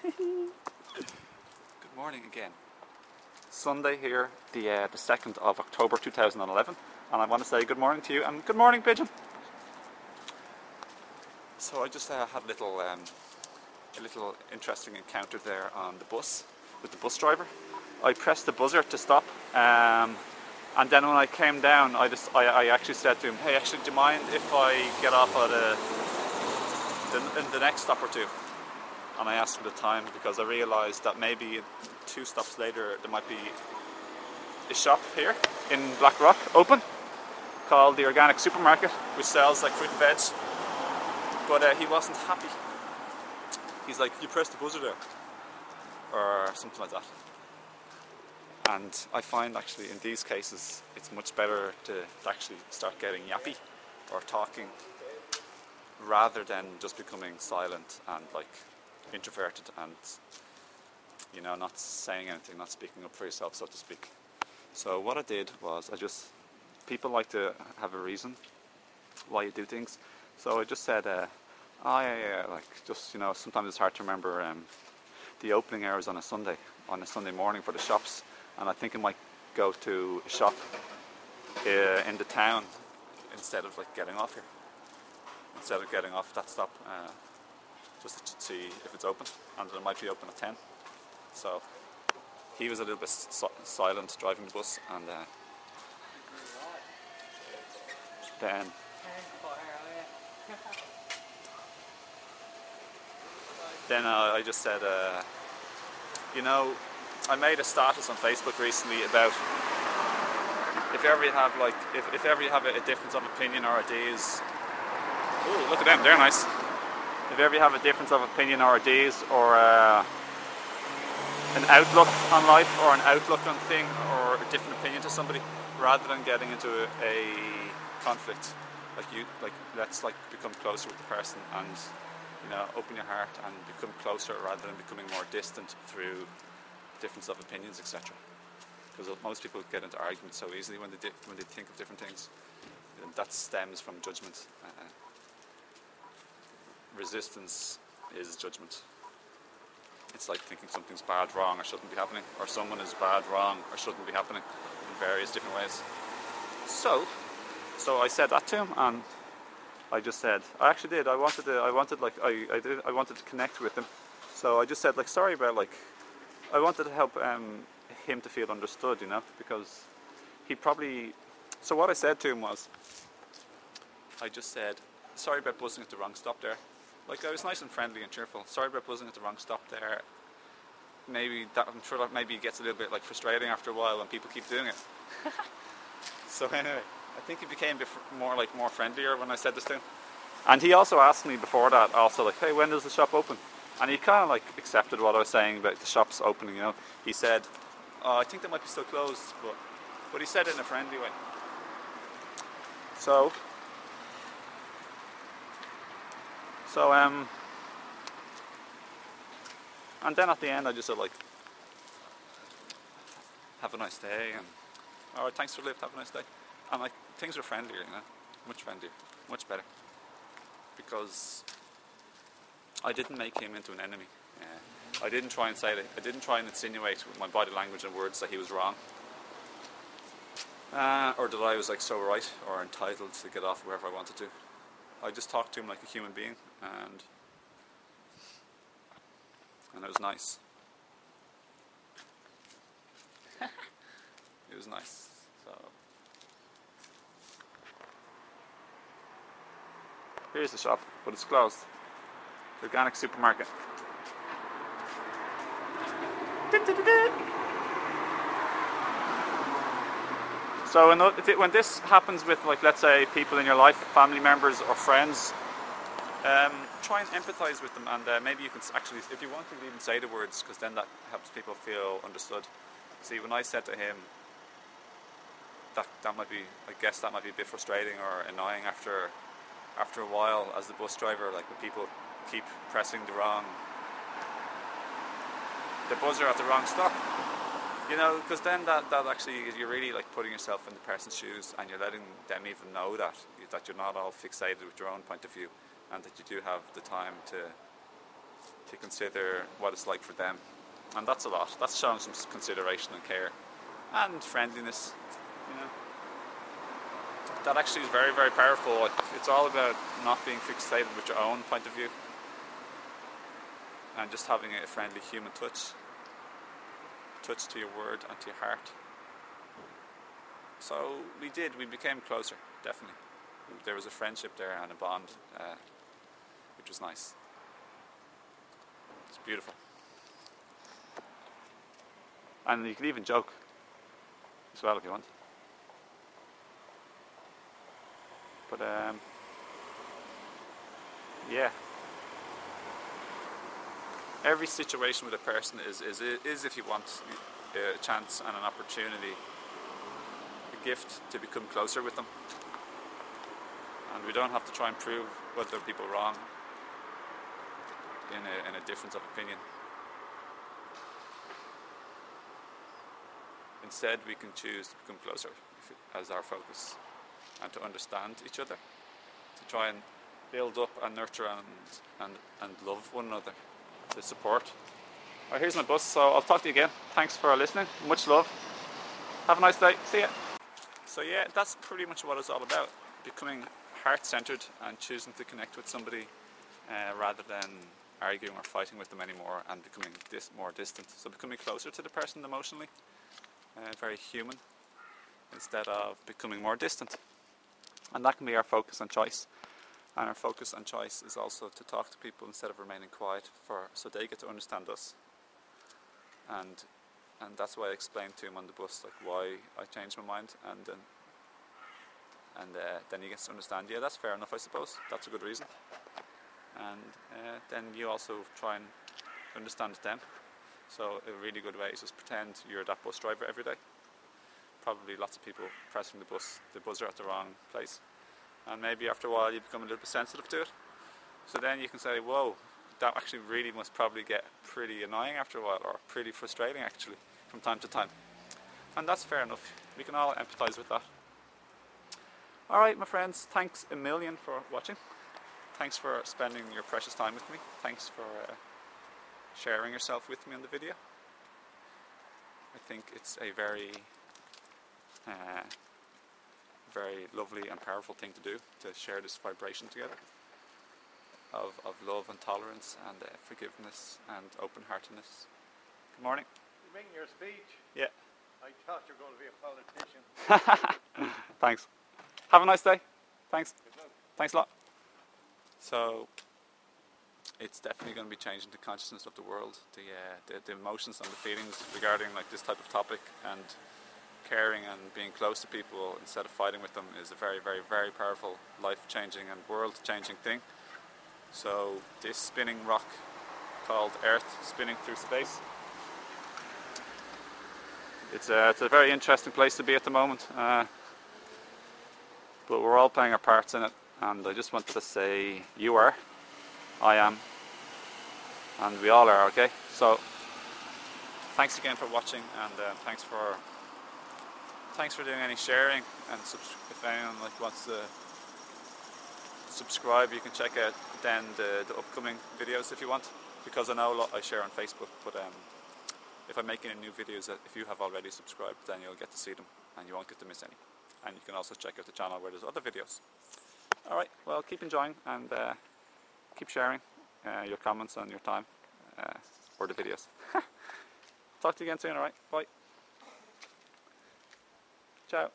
Good morning again. Sunday here, the 2nd of October 2011, and I want to say good morning to you, and good morning, Pigeon. So I just had a little interesting encounter there on the bus with the bus driver. I pressed the buzzer to stop, and then when I came down, I actually said to him, "Hey, actually, do you mind if I get off at the next stop or two?" And I asked him the time because I realised that maybe 2 stops later there might be a shop here in Blackrock open called the Organic Supermarket, which sells like fruit and veg. But he wasn't happy. He's like, "You pressed the buzzer there," or something like that. And I find actually in these cases it's much better to actually start getting yappy or talking rather than just becoming silent and like introverted and, you know, not saying anything, not speaking up for yourself, so to speak. So what I did was people like to have a reason why you do things. So I just said, like, just, you know, sometimes it's hard to remember the opening hours on a Sunday morning for the shops, and I think I might go to a shop in the town instead of like getting off here, instead of getting off that stop, just to see if it's open, and it might be open at 10. So he was a little bit silent driving the bus, and then I just said, you know, I made a status on Facebook recently about if ever you have a difference of opinion or ideas. Ooh, look at them, they're nice. If ever you have a difference of opinion or ideas, or an outlook on life, or an outlook on thing, or a different opinion to somebody, rather than getting into a conflict, let's become closer with the person and, you know, open your heart and become closer rather than becoming more distant through difference of opinions, etc. Because most people get into arguments so easily when they think of different things. And that stems from judgment. Resistance is judgment. It's like thinking something's bad, wrong, or shouldn't be happening, or someone is bad, wrong, or shouldn't be happening in various different ways. So I said that to him, and I just said, I actually did. I wanted to connect with him. So I just said, like, sorry about, like, I wanted to help him to feel understood, you know, because he probably. So what I said to him was, I just said, sorry about buzzing at the wrong stop there. Like, I was nice and friendly and cheerful. Sorry about buzzing at the wrong stop there. I'm sure that maybe gets a little bit like frustrating after a while when people keep doing it. So anyway, I think he became a bit more friendlier when I said this to him. And he also asked me before that, also like, "Hey, when does the shop open?" And he kind of like accepted what I was saying about the shops opening. You know, he said, "Oh, I think they might be still closed," but he said it in a friendly way. So and then at the end I just said, like, "Have a nice day," and "Alright, thanks for the lift, have a nice day." And like, things were friendlier, you know, much friendlier, much better, because I didn't make him into an enemy. I didn't try and insinuate with my body language and words that he was wrong, or that I was like so right or entitled to get off wherever I wanted to. I just talked to him like a human being, and it was nice. It was nice. So here's the shop, but it's closed. The Organic Supermarket. So when this happens with, like, let's say, people in your life, family members or friends, try and empathise with them, and maybe you can actually, if you want, you can even say the words, because then that helps people feel understood. See, when I said to him, that might be, I guess that might be a bit frustrating or annoying after a while as the bus driver, like when people keep pressing the buzzer at the wrong stop, you know, because then that actually, you're really like putting yourself in the person's shoes, and you're letting them even know that you're not all fixated with your own point of view, and that you do have the time to to consider what it's like for them. And that's a lot. That's showing some consideration and care and friendliness, you know. That actually is very, very powerful. It's all about not being fixated with your own point of view and just having a friendly human touch to your word and to your heart. So we became closer, definitely. There was a friendship there and a bond, which was nice. It's beautiful. And you could even joke as well if you want. But yeah, every situation with a person is if you want a chance and an opportunity, a gift to become closer with them. And we don't have to try and prove other people wrong in a difference of opinion. Instead, we can choose to become closer as our focus, and to understand each other, to try and build up and nurture and love one another, to support. Alright, here's my bus, so I'll talk to you again. Thanks for listening. Much love. Have a nice day. See ya. So yeah, that's pretty much what it's all about. Becoming heart-centered and choosing to connect with somebody rather than arguing or fighting with them anymore, and becoming more distant. So becoming closer to the person emotionally, very human, instead of becoming more distant. And that can be our focus and choice. And our focus and choice is also to talk to people instead of remaining quiet, so they get to understand us. And that's why I explained to him on the bus, like, why I changed my mind, and then he gets to understand, yeah, that's fair enough, I suppose, that's a good reason. And then you also try and understand them. So a really good way is just pretend you're that bus driver every day. Probably lots of people pressing the buzzer at the wrong place. And maybe after a while you become a little bit sensitive to it. So then you can say, whoa, that actually really must probably get pretty annoying after a while, or pretty frustrating actually, from time to time. And that's fair enough. We can all empathise with that. Alright, my friends, thanks a million for watching. Thanks for spending your precious time with me. Thanks for sharing yourself with me on the video. I think it's a very very lovely and powerful thing to do, to share this vibration together of love and tolerance and forgiveness and open-heartedness. Good morning. You making your speech? Yeah. I thought you were going to be a politician. Thanks. Have a nice day. Thanks. Thanks a lot. So it's definitely going to be changing the consciousness of the world, the emotions and the feelings regarding like this type of topic, and caring and being close to people instead of fighting with them is a very, very, very powerful, life-changing and world-changing thing. So this spinning rock called Earth spinning through space, it's a very interesting place to be at the moment, but we're all playing our parts in it, and I just wanted to say, you are, I am, and we all are, okay? So thanks again for watching, and thanks for doing any sharing, and if anyone wants to subscribe, you can check out then the upcoming videos if you want, because I know a lot I share on Facebook, but if I'm making new videos, if you have already subscribed, then you'll get to see them and you won't get to miss any. And you can also check out the channel where there's other videos. Alright, well, keep enjoying and keep sharing your comments and your time for the videos. Talk to you again soon, alright? Bye. Ciao.